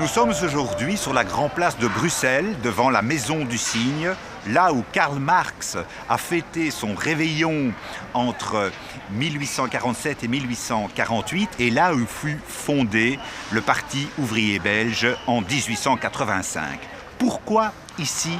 Nous sommes aujourd'hui sur la Grande Place de Bruxelles, devant la Maison du Cygne, là où Karl Marx a fêté son réveillon entre 1847 et 1848, et là où fut fondé le Parti ouvrier belge en 1885. Pourquoi ici,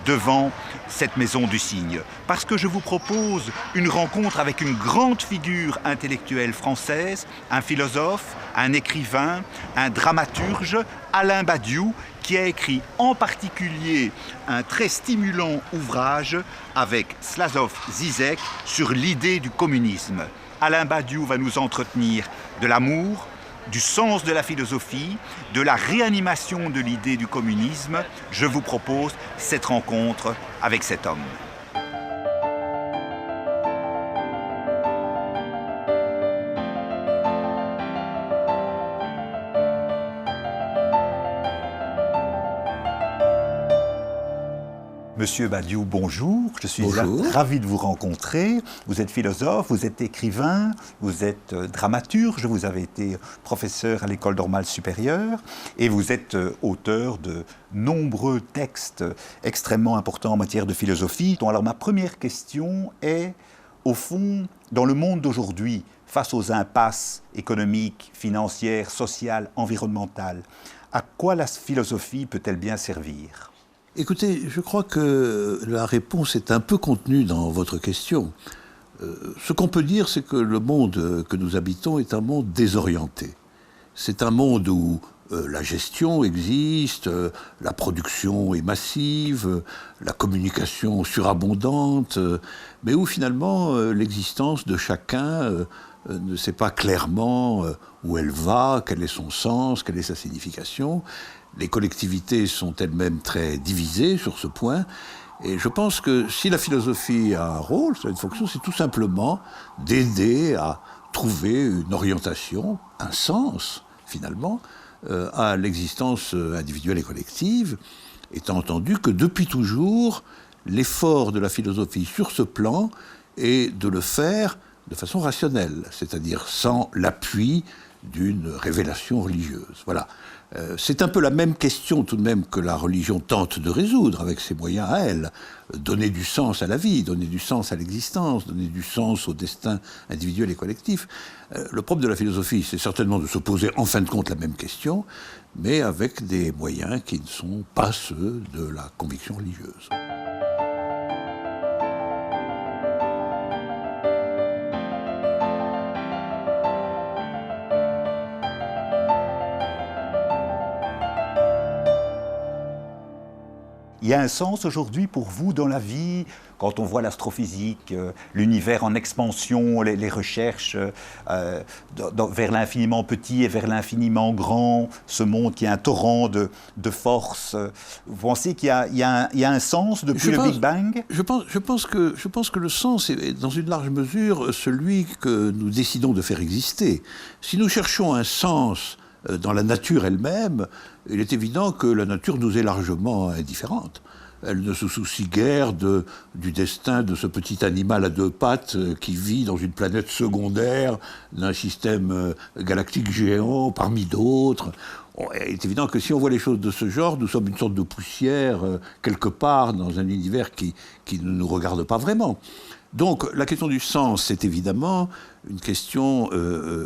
devant cette Maison du Cygne? Parce que je vous propose une rencontre avec une grande figure intellectuelle française, un philosophe, un écrivain, un dramaturge, Alain Badiou, qui a écrit en particulier un très stimulant ouvrage avec Slavoj Žižek sur l'idée du communisme. Alain Badiou va nous entretenir de l'amour, du sens de la philosophie, de la réanimation de l'idée du communisme. Je vous propose cette rencontre avec cet homme. Monsieur Badiou, bonjour. Je suis ravi de vous rencontrer. Vous êtes philosophe, vous êtes écrivain, vous êtes dramaturge, vous avez été professeur à l'École normale supérieure et vous êtes auteur de nombreux textes extrêmement importants en matière de philosophie. Alors ma première question est, au fond, dans le monde d'aujourd'hui, face aux impasses économiques, financières, sociales, environnementales, à quoi la philosophie peut-elle bien servir ? Écoutez, je crois que la réponse est un peu contenue dans votre question. Ce qu'on peut dire, c'est que le monde que nous habitons est un monde désorienté. C'est un monde où la gestion existe, la production est massive, la communication surabondante, mais où finalement l'existence de chacun ne sait pas clairement où elle va, quel est son sens, quelle est sa signification. Les collectivités sont elles-mêmes très divisées sur ce point. Et je pense que si la philosophie a un rôle, une fonction, c'est tout simplement d'aider à trouver une orientation, un sens, finalement, à l'existence individuelle et collective, étant entendu que depuis toujours, l'effort de la philosophie sur ce plan est de le faire de façon rationnelle, c'est-à-dire sans l'appui d'une révélation religieuse. Voilà. C'est un peu la même question tout de même que la religion tente de résoudre avec ses moyens à elle. Donner du sens à la vie, donner du sens à l'existence, donner du sens au destin individuel et collectif. Le propre de la philosophie, c'est certainement de se poser en fin de compte la même question, mais avec des moyens qui ne sont pas ceux de la conviction religieuse. Il y a un sens aujourd'hui pour vous dans la vie, quand on voit l'astrophysique, l'univers en expansion, les recherches vers l'infiniment petit et vers l'infiniment grand, ce monde qui est un torrent de force. Vous pensez qu'il y a un sens depuis le Big Bang ? Je pense que le sens est dans une large mesure celui que nous décidons de faire exister. Si nous cherchons un sens dans la nature elle-même, il est évident que la nature nous est largement indifférente. Elle ne se soucie guère du destin de ce petit animal à deux pattes qui vit dans une planète secondaire d'un système galactique géant parmi d'autres. Il est évident que si on voit les choses de ce genre, nous sommes une sorte de poussière quelque part dans un univers qui ne nous regarde pas vraiment. Donc la question du sens, c'est évidemment une question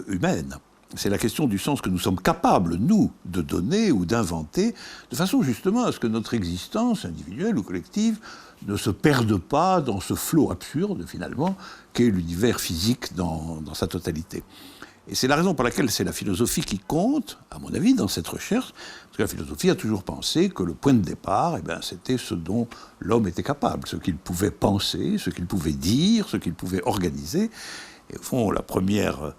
humaine. C'est la question du sens que nous sommes capables, nous, de donner ou d'inventer, de façon justement à ce que notre existence individuelle ou collective ne se perde pas dans ce flot absurde, finalement, qu'est l'univers physique dans sa totalité. Et c'est la raison pour laquelle c'est la philosophie qui compte, à mon avis, dans cette recherche, parce que la philosophie a toujours pensé que le point de départ, c'était ce dont l'homme était capable, ce qu'il pouvait penser, ce qu'il pouvait dire, ce qu'il pouvait organiser. Et au fond, la première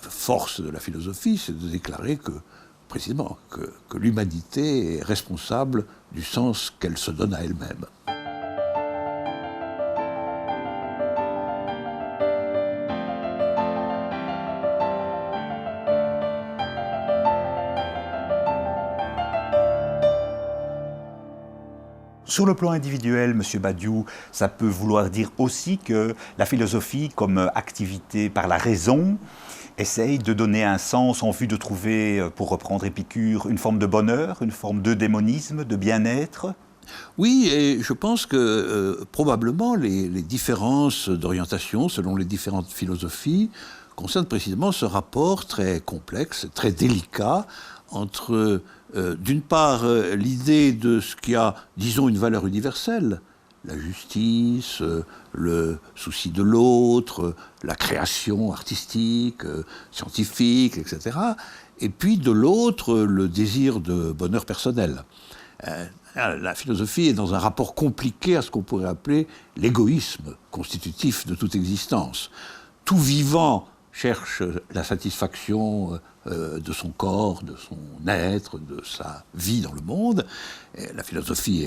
force de la philosophie, c'est de déclarer que, précisément, que l'humanité est responsable du sens qu'elle se donne à elle-même. Sur le plan individuel, M. Badiou, ça peut vouloir dire aussi que la philosophie, comme activité par la raison, essaye de donner un sens en vue de trouver, pour reprendre Épicure, une forme de bonheur, une forme d'eudémonisme, de bien-être. Oui, et je pense que probablement les différences d'orientation selon les différentes philosophies concernent précisément ce rapport très complexe, très délicat entre, d'une part, l'idée de ce qui a, disons, une valeur universelle, la justice, le souci de l'autre, la création artistique, scientifique, etc. Et puis de l'autre, le désir de bonheur personnel. La philosophie est dans un rapport compliqué à ce qu'on pourrait appeler l'égoïsme constitutif de toute existence. Tout vivant cherche la satisfaction de son corps, de son être, de sa vie dans le monde. Et la philosophie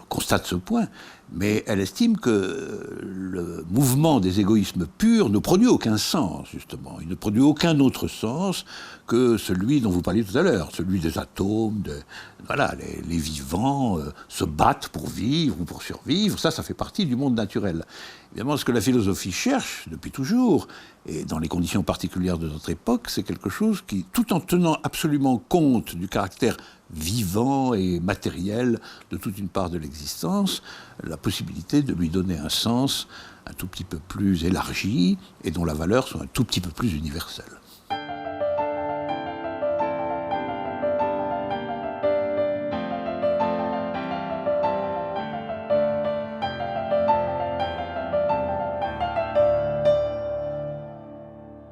constate ce point, mais elle estime que le mouvement des égoïsmes purs ne produit aucun sens, justement. Il ne produit aucun autre sens que celui dont vous parliez tout à l'heure, celui des atomes, voilà, les vivants se battent pour vivre ou pour survivre. Ça fait partie du monde naturel. Évidemment, ce que la philosophie cherche depuis toujours, et dans les conditions particulières de notre époque, c'est quelque chose qui, tout en tenant absolument compte du caractère vivant et matériel de toute une part de l'existence, la possibilité de lui donner un sens un tout petit peu plus élargi et dont la valeur soit un tout petit peu plus universelle.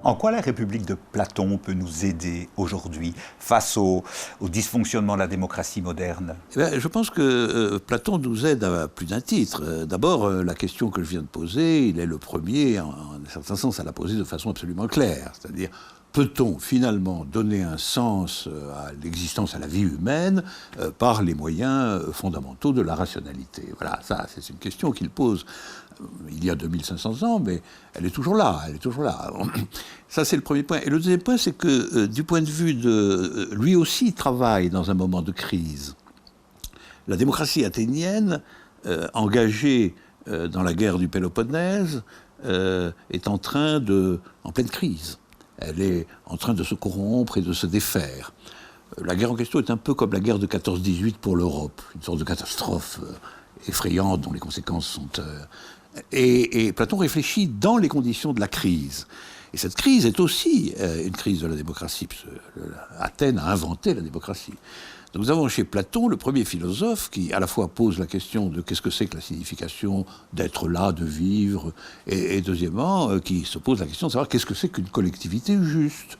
En quoi la République de Platon peut nous aider aujourd'hui face au dysfonctionnement de la démocratie moderne ? Je pense que Platon nous aide à plus d'un titre. D'abord, la question que je viens de poser, il est le premier, en un certain sens, à la poser de façon absolument claire. C'est-à-dire, peut-on finalement donner un sens à l'existence, à la vie humaine, par les moyens fondamentaux de la rationalité ? Voilà, ça, c'est une question qu'il pose il y a 2500 ans, mais elle est toujours là, Ça, c'est le premier point. Et le deuxième point, c'est que, du point de vue de... lui aussi travaille dans un moment de crise. La démocratie athénienne, engagée dans la guerre du Péloponnèse, est en pleine crise. Elle est en train de se corrompre et de se défaire. La guerre en question est un peu comme la guerre de 14-18 pour l'Europe, une sorte de catastrophe effrayante dont les conséquences sont... Et Platon réfléchit dans les conditions de la crise. Et cette crise est aussi une crise de la démocratie, parce que Athènes a inventé la démocratie. Donc nous avons chez Platon le premier philosophe qui à la fois pose la question de qu'est-ce que c'est que la signification d'être là, de vivre, et deuxièmement qui se pose la question de savoir qu'est-ce que c'est qu'une collectivité juste.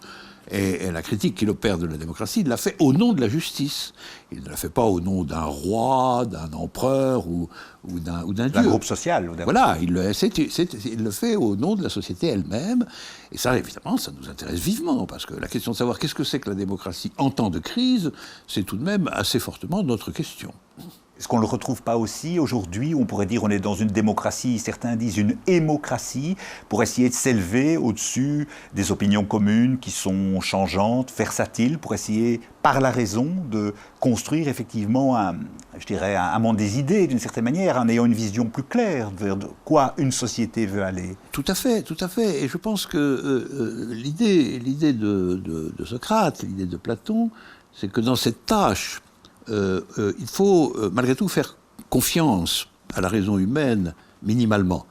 Et la critique qu'il opère de la démocratie, il l'a fait au nom de la justice. Il ne la fait pas au nom d'un roi, d'un empereur ou d'un dieu. D'un groupe social. Voilà, il le fait au nom de la société elle-même. Et ça, évidemment, ça nous intéresse vivement, parce que la question de savoir qu'est-ce que c'est que la démocratie en temps de crise, c'est tout de même assez fortement notre question. Est-ce qu'on ne le retrouve pas aussi aujourd'hui? On pourrait dire on est dans une démocratie, certains disent une hémocratie, pour essayer de s'élever au-dessus des opinions communes qui sont changeantes, versatiles, pour essayer, par la raison, de construire effectivement un monde des idées, d'une certaine manière, en ayant une vision plus claire vers quoi une société veut aller. Tout à fait, tout à fait. Et je pense que l'idée de Socrate, l'idée de Platon, c'est que dans cette tâche, il faut malgré tout faire confiance à la raison humaine minimalement.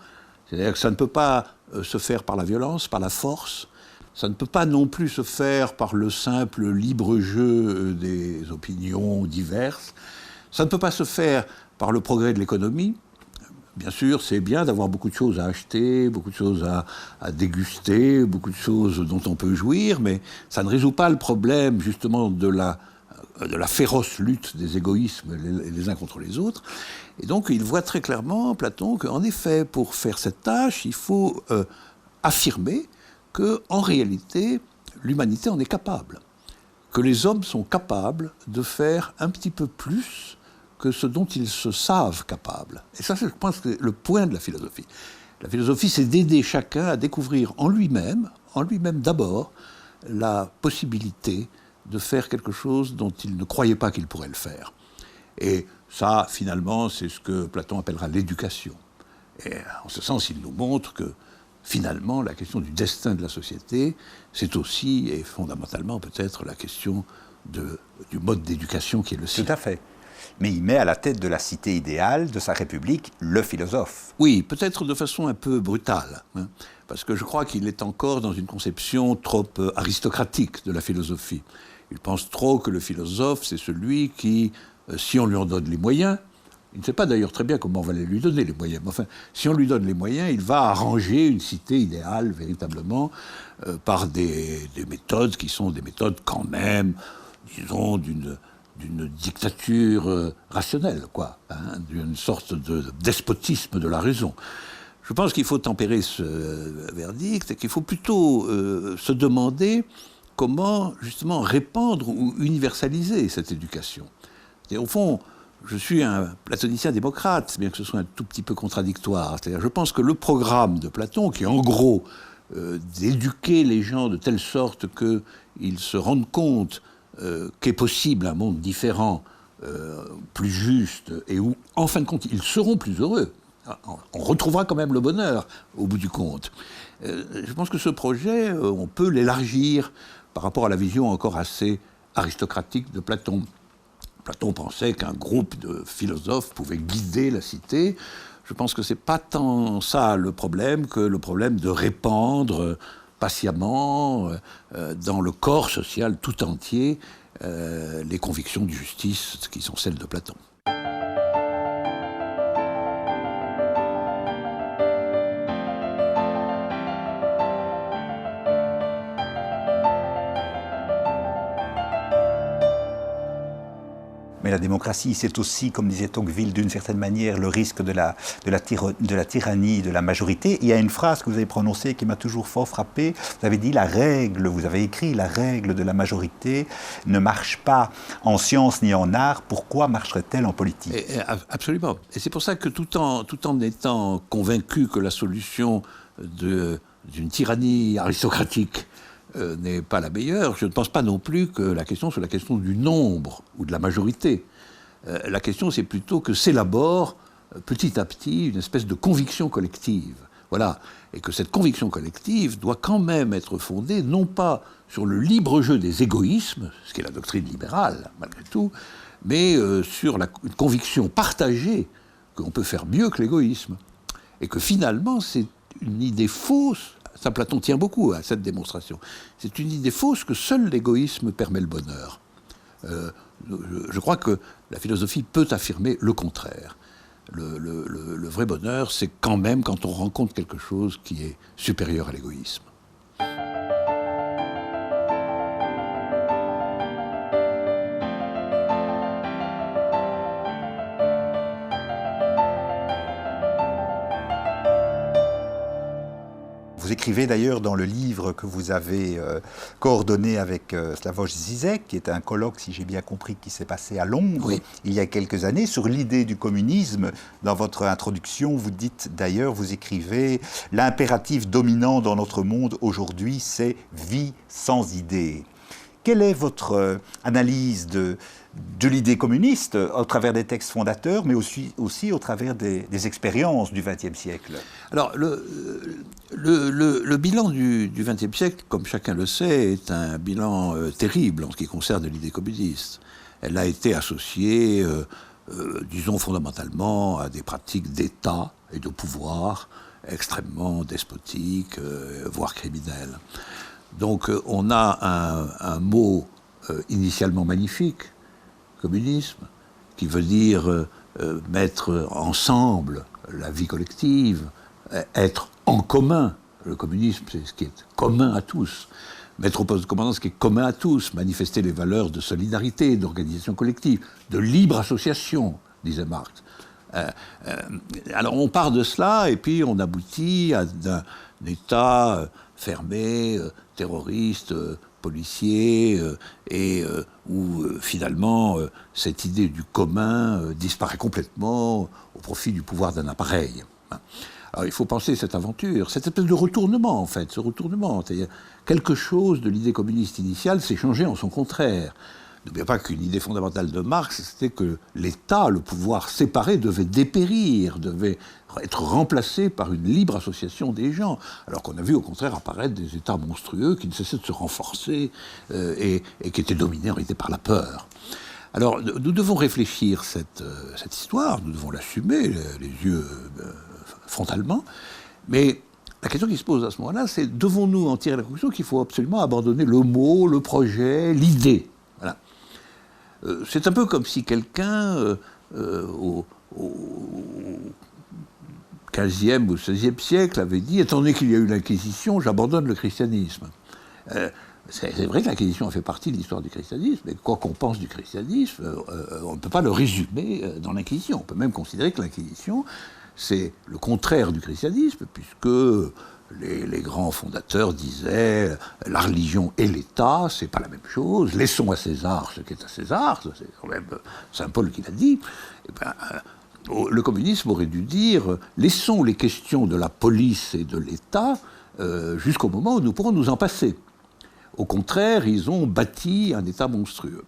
C'est-à-dire que ça ne peut pas se faire par la violence, par la force, ça ne peut pas non plus se faire par le simple libre jeu des opinions diverses, ça ne peut pas se faire par le progrès de l'économie. Bien sûr, c'est bien d'avoir beaucoup de choses à acheter, beaucoup de choses à déguster, beaucoup de choses dont on peut jouir, mais ça ne résout pas le problème justement de la féroce lutte des égoïsmes les uns contre les autres. Et donc il voit très clairement, Platon, qu'en effet, pour faire cette tâche, il faut affirmer qu'en réalité, l'humanité en est capable. Que les hommes sont capables de faire un petit peu plus que ce dont ils se savent capables. Et ça, je pense que c'est le point de la philosophie. La philosophie, c'est d'aider chacun à découvrir en lui-même d'abord, la possibilité de faire quelque chose dont il ne croyait pas qu'il pourrait le faire. Et ça, finalement, c'est ce que Platon appellera l'éducation. Et en ce sens, il nous montre que finalement, la question du destin de la société, c'est aussi, et fondamentalement peut-être, la question du mode d'éducation qui est le sien. Tout à fait. Mais il met à la tête de la cité idéale, de sa République, le philosophe. Oui, peut-être de façon un peu brutale, hein, parce que je crois qu'il est encore dans une conception trop aristocratique de la philosophie. Il pense trop que le philosophe, c'est celui qui, si on lui en donne les moyens, il ne sait pas d'ailleurs très bien comment on va lui donner les moyens, mais enfin, si on lui donne les moyens, il va arranger une cité idéale, véritablement, par des méthodes qui sont des méthodes quand même, disons, d'une dictature rationnelle, quoi, hein, d'une sorte de despotisme de la raison. Je pense qu'il faut tempérer ce verdict et qu'il faut plutôt se demander comment, justement, répandre ou universaliser cette éducation. Et au fond, je suis un platonicien démocrate, bien que ce soit un tout petit peu contradictoire. C'est-à-dire, je pense que le programme de Platon, qui est en gros d'éduquer les gens de telle sorte qu'ils se rendent compte qu'est possible un monde différent, plus juste, et où, en fin de compte, ils seront plus heureux. On retrouvera quand même le bonheur, au bout du compte. Je pense que ce projet, on peut l'élargir par rapport à la vision encore assez aristocratique de Platon. Platon pensait qu'un groupe de philosophes pouvait guider la cité. Je pense que ce n'est pas tant ça le problème que le problème de répandre patiemment dans le corps social tout entier les convictions de justice qui sont celles de Platon. Mais la démocratie, c'est aussi, comme disait Tocqueville, d'une certaine manière, le risque de la tyrannie de la majorité. Il y a une phrase que vous avez prononcée qui m'a toujours fort frappé. Vous avez dit vous avez écrit, la règle de la majorité ne marche pas en sciences ni en art. Pourquoi marcherait-elle en politique ? Absolument. Et c'est pour ça que tout en étant convaincu que la solution d'une tyrannie aristocratique n'est pas la meilleure, je ne pense pas non plus que la question soit la question du nombre ou de la majorité. La question, c'est plutôt que s'élabore petit à petit une espèce de conviction collective. Voilà. Et que cette conviction collective doit quand même être fondée non pas sur le libre jeu des égoïsmes, ce qui est la doctrine libérale, malgré tout, mais sur une conviction partagée qu'on peut faire mieux que l'égoïsme. Et que finalement, c'est une idée fausse. Ça, Platon tient beaucoup à cette démonstration. C'est une idée fausse que seul l'égoïsme permet le bonheur. Je crois que la philosophie peut affirmer le contraire. Le vrai bonheur, c'est quand même quand on rencontre quelque chose qui est supérieur à l'égoïsme. Vous écrivez d'ailleurs dans le livre que vous avez coordonné avec Slavoj Žižek, qui est un colloque, si j'ai bien compris, qui s'est passé à Londres, oui, il y a quelques années, sur l'idée du communisme. Dans votre introduction, vous dites d'ailleurs, vous écrivez « L'impératif dominant dans notre monde aujourd'hui, c'est vie sans idée ». Quelle est votre analyse de l'idée communiste au travers des textes fondateurs, mais aussi au travers des expériences du XXe siècle ? Alors, le bilan du XXe siècle, comme chacun le sait, est un bilan terrible en ce qui concerne l'idée communiste. Elle a été associée, disons fondamentalement, à des pratiques d'État et de pouvoir extrêmement despotiques, voire criminelles. Donc on a un mot initialement magnifique, communisme, qui veut dire mettre ensemble la vie collective, être en commun. Le communisme, c'est ce qui est commun à tous. Mettre au poste de commandant ce qui est commun à tous, manifester les valeurs de solidarité, d'organisation collective, de libre association, disait Marx. Alors on part de cela et puis on aboutit à un État fermé, terroriste, policier, et où finalement cette idée du commun disparaît complètement au profit du pouvoir d'un appareil. Alors il faut penser cette aventure, cette espèce de retournement en fait, ce retournement, c'est-à-dire quelque chose de l'idée communiste initiale s'est changé en son contraire. N'oubliez pas qu'une idée fondamentale de Marx, c'était que l'État, le pouvoir séparé, devait dépérir, devait être remplacé par une libre association des gens, alors qu'on a vu au contraire apparaître des États monstrueux qui ne cessaient de se renforcer et qui étaient dominés en réalité par la peur. Alors nous devons réfléchir cette histoire, nous devons l'assumer, les yeux frontalement, mais la question qui se pose à ce moment-là, c'est devons-nous en tirer la conclusion qu'il faut absolument abandonner le mot, le projet, l'idée. Voilà. C'est un peu comme si quelqu'un, au XVe ou XVIe siècle, avait dit « Étant donné qu'il y a eu l'Inquisition, j'abandonne le christianisme ». C'est vrai que l'Inquisition a fait partie de l'histoire du christianisme, mais quoi qu'on pense du christianisme, on ne peut pas le résumer dans l'Inquisition. On peut même considérer que l'Inquisition, c'est le contraire du christianisme, puisque les grands fondateurs disaient la religion et l'État, c'est pas la même chose, laissons à César ce qui est à César, c'est quand même Saint Paul qui l'a dit. Et ben, le communisme aurait dû dire laissons les questions de la police et de l'État jusqu'au moment où nous pourrons nous en passer. Au contraire, ils ont bâti un État monstrueux.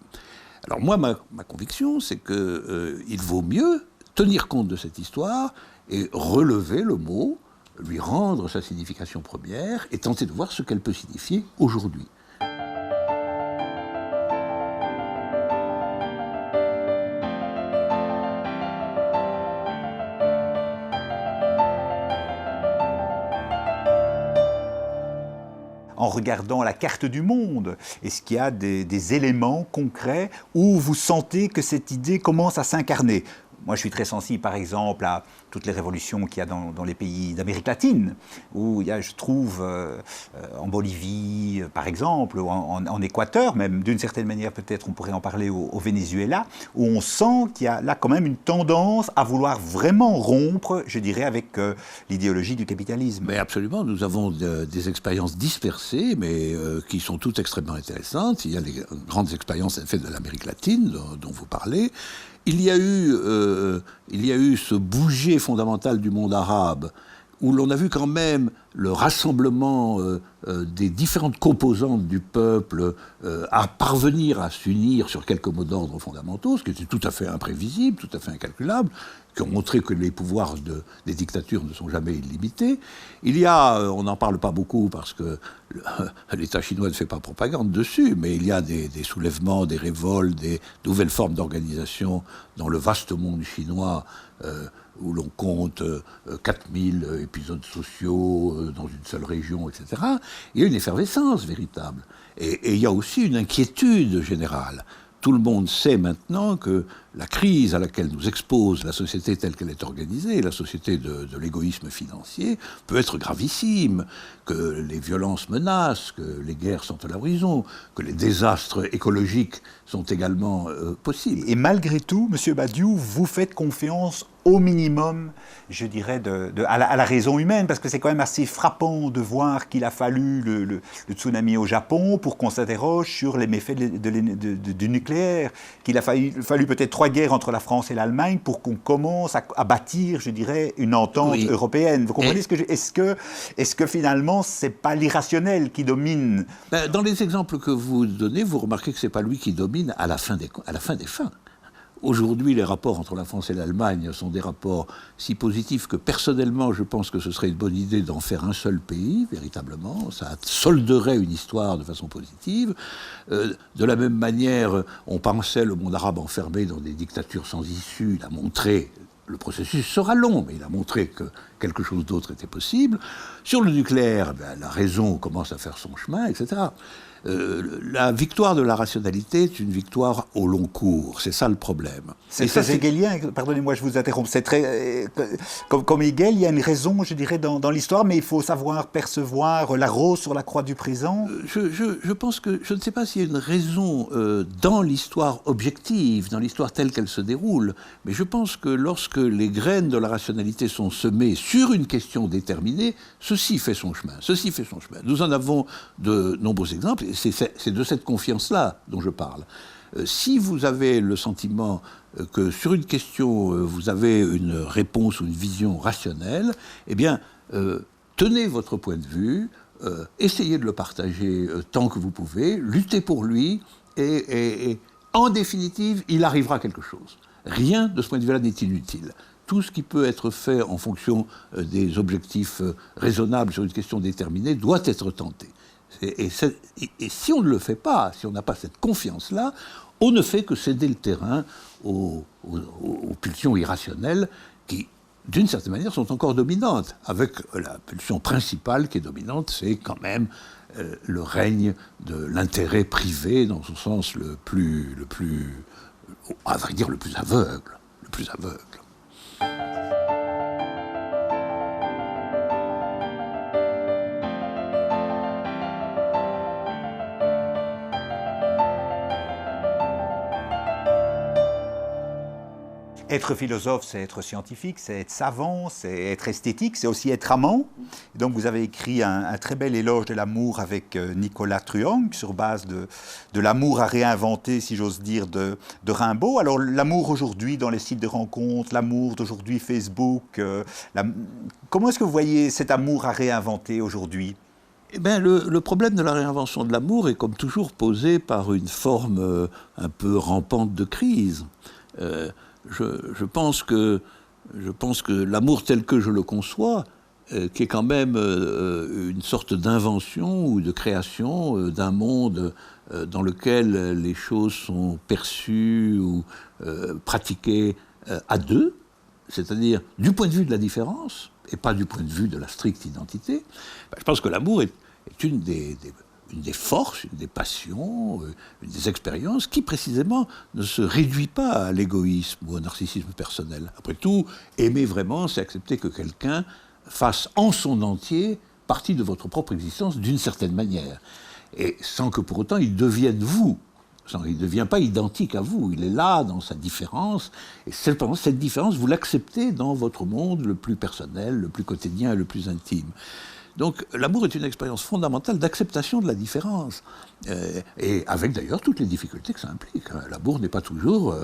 Alors moi, ma conviction, c'est qu'il vaut mieux tenir compte de cette histoire et relever le mot, lui rendre sa signification première et tenter de voir ce qu'elle peut signifier aujourd'hui. En regardant la carte du monde, est-ce qu'il y a des éléments concrets où vous sentez que cette idée commence à s'incarner ? Moi, je suis très sensible, par exemple, à toutes les révolutions qu'il y a dans les pays d'Amérique latine, où il y a, je trouve, en Bolivie, par exemple, ou en Équateur, même d'une certaine manière, peut-être on pourrait en parler au Venezuela, où on sent qu'il y a là quand même une tendance à vouloir vraiment rompre, je dirais, avec l'idéologie du capitalisme. Mais absolument, nous avons des expériences dispersées, mais qui sont toutes extrêmement intéressantes. Il y a les grandes expériences faites de l'Amérique latine, dont vous parlez. Il y a eu ce bouger fondamental du monde arabe, où l'on a vu quand même le rassemblement des différentes composantes du peuple à parvenir à s'unir sur quelques mots d'ordre fondamentaux, ce qui était tout à fait imprévisible, tout à fait incalculable, qui ont montré que les pouvoirs des dictatures ne sont jamais illimités. Il y a, on n'en parle pas beaucoup parce que l'État chinois ne fait pas propagande dessus, mais il y a des soulèvements, des révoltes, des nouvelles formes d'organisation dans le vaste monde chinois où l'on compte 4000 épisodes sociaux dans une seule région, etc. Il y a une effervescence véritable. Et il y a aussi une inquiétude générale. Tout le monde sait maintenant que la crise à laquelle nous expose la société telle qu'elle est organisée, la société de l'égoïsme financier, peut être gravissime, que les violences menacent, que les guerres sont à l'horizon, que les désastres écologiques sont également possibles. Et malgré tout, M. Badiou, vous faites confiance au minimum, je dirais, à la raison humaine, parce que c'est quand même assez frappant de voir qu'il a fallu le tsunami au Japon pour qu'on s'interroge sur les méfaits du nucléaire, qu'il a fallu peut-être 3 guerres entre la France et l'Allemagne pour qu'on commence à bâtir, je dirais, une entente européenne. Vous comprenez ce que est-ce que finalement, c'est pas l'irrationnel qui domine ? Dans les exemples que vous donnez, vous remarquez que c'est pas lui qui domine à la fin des fins. Aujourd'hui, les rapports entre la France et l'Allemagne sont des rapports si positifs que personnellement, je pense que ce serait une bonne idée d'en faire un seul pays, véritablement. Ça solderait une histoire de façon positive. De la même manière, on pensait le monde arabe enfermé dans des dictatures sans issue. Il a montré, le processus sera long, mais il a montré que quelque chose d'autre était possible. Sur le nucléaire, la raison commence à faire son chemin, etc. La victoire de la rationalité est une victoire au long cours. C'est ça le problème. C'est très hegelien, pardonnez-moi, je vous interromps. C'est très, comme Hegel, il y a une raison, je dirais, dans l'histoire, mais il faut savoir percevoir la rose sur la croix du présent. Je pense que, je ne sais pas s'il y a une raison dans l'histoire objective, dans l'histoire telle qu'elle se déroule, mais je pense que lorsque les graines de la rationalité sont semées sur une question déterminée, ceci fait son chemin. Nous en avons de nombreux exemples. C'est de cette confiance-là dont je parle. Si vous avez le sentiment que sur une question, vous avez une réponse ou une vision rationnelle, eh bien, tenez votre point de vue, essayez de le partager tant que vous pouvez, luttez pour lui et en définitive, il arrivera quelque chose. Rien de ce point de vue-là n'est inutile. Tout ce qui peut être fait en fonction des objectifs raisonnables sur une question déterminée doit être tenté. Et si on ne le fait pas, si on n'a pas cette confiance-là, on ne fait que céder le terrain aux pulsions irrationnelles qui, d'une certaine manière, sont encore dominantes. Avec la pulsion principale qui est dominante, c'est quand même le règne de l'intérêt privé dans son sens à vrai dire, le plus aveugle. Le plus aveugle. Être philosophe, c'est être scientifique, c'est être savant, c'est être esthétique, c'est aussi être amant. Et donc vous avez écrit un très bel éloge de l'amour avec Nicolas Truong, sur base de l'amour à réinventer, si j'ose dire, de Rimbaud. Alors l'amour aujourd'hui dans les sites de rencontres, l'amour d'aujourd'hui Facebook, comment est-ce que vous voyez cet amour à réinventer aujourd'hui ? Eh bien, le problème de la réinvention de l'amour est comme toujours posé par une forme un peu rampante de crise. Je pense que l'amour tel que je le conçois, qui est quand même une sorte d'invention ou de création d'un monde dans lequel les choses sont perçues ou pratiquées à deux, c'est-à-dire du point de vue de la différence et pas du point de vue de la stricte identité, je pense que l'amour est une des forces, une des passions, une des expériences qui, précisément, ne se réduit pas à l'égoïsme ou au narcissisme personnel. Après tout, aimer vraiment, c'est accepter que quelqu'un fasse en son entier partie de votre propre existence d'une certaine manière. Et sans que pour autant il devienne vous. Il ne devient pas identique à vous, il est là dans sa différence, et cependant cette différence, vous l'acceptez dans votre monde le plus personnel, le plus quotidien et le plus intime. Donc l'amour est une expérience fondamentale d'acceptation de la différence, et avec d'ailleurs toutes les difficultés que ça implique. L'amour n'est pas toujours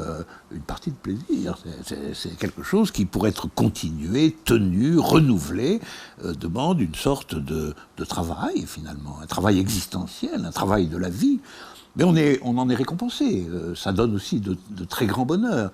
une partie de plaisir, c'est quelque chose qui, pour être continué, tenu, renouvelé, demande une sorte de travail finalement, un travail existentiel, un travail de la vie. Mais on en est récompensé, ça donne aussi de très grands bonheurs.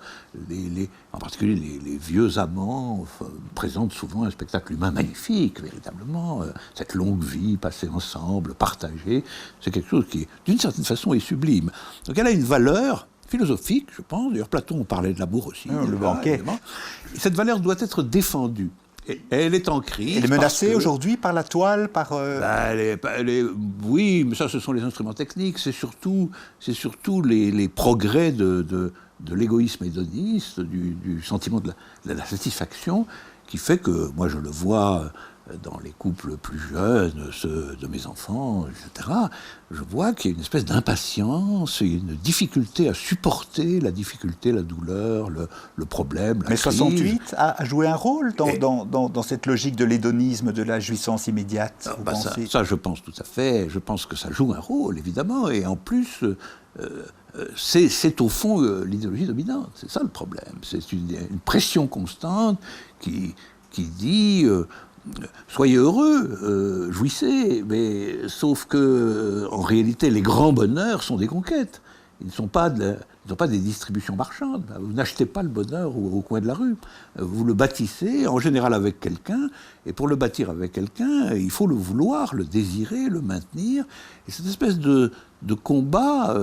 En particulier les vieux amants présentent souvent un spectacle humain magnifique, véritablement. Cette longue vie passée ensemble, partagée, c'est quelque chose qui, d'une certaine façon, est sublime. Donc elle a une valeur philosophique, je pense. D'ailleurs, Platon parlait de l'amour aussi. Le banquet. Et cette valeur doit être défendue. Et elle est en crise. Elle est menacée aujourd'hui par la toile, par... Oui, mais ça, ce sont les instruments techniques. C'est surtout les progrès de l'égoïsme hédoniste, du sentiment de la satisfaction, qui fait que, moi, je le vois dans les couples plus jeunes, ceux de mes enfants, etc., je vois qu'il y a une espèce d'impatience, une difficulté à supporter la difficulté, la douleur, le problème, la Mais crise. 68 a joué un rôle dans cette logique de l'hédonisme, de la jouissance immédiate, vous pensez ? Ça, je pense tout à fait. Je pense que ça joue un rôle, évidemment. Et en plus, c'est au fond l'idéologie dominante. C'est ça le problème. C'est une pression constante qui dit... soyez heureux, jouissez, mais sauf que, en réalité, les grands bonheurs sont des conquêtes. Ils ne sont pas des distributions marchandes. Vous n'achetez pas le bonheur au coin de la rue. Vous le bâtissez, en général avec quelqu'un, et pour le bâtir avec quelqu'un, il faut le vouloir, le désirer, le maintenir. Et cette espèce de combat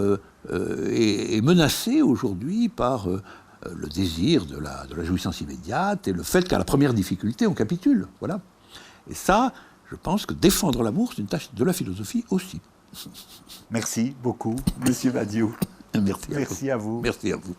est menacé aujourd'hui par... le désir de la jouissance immédiate et le fait qu'à la première difficulté, on capitule. Voilà. Et ça, je pense que défendre l'amour, c'est une tâche de la philosophie aussi. Merci beaucoup, Monsieur Badiou. Merci à vous. Merci à vous. Merci à vous.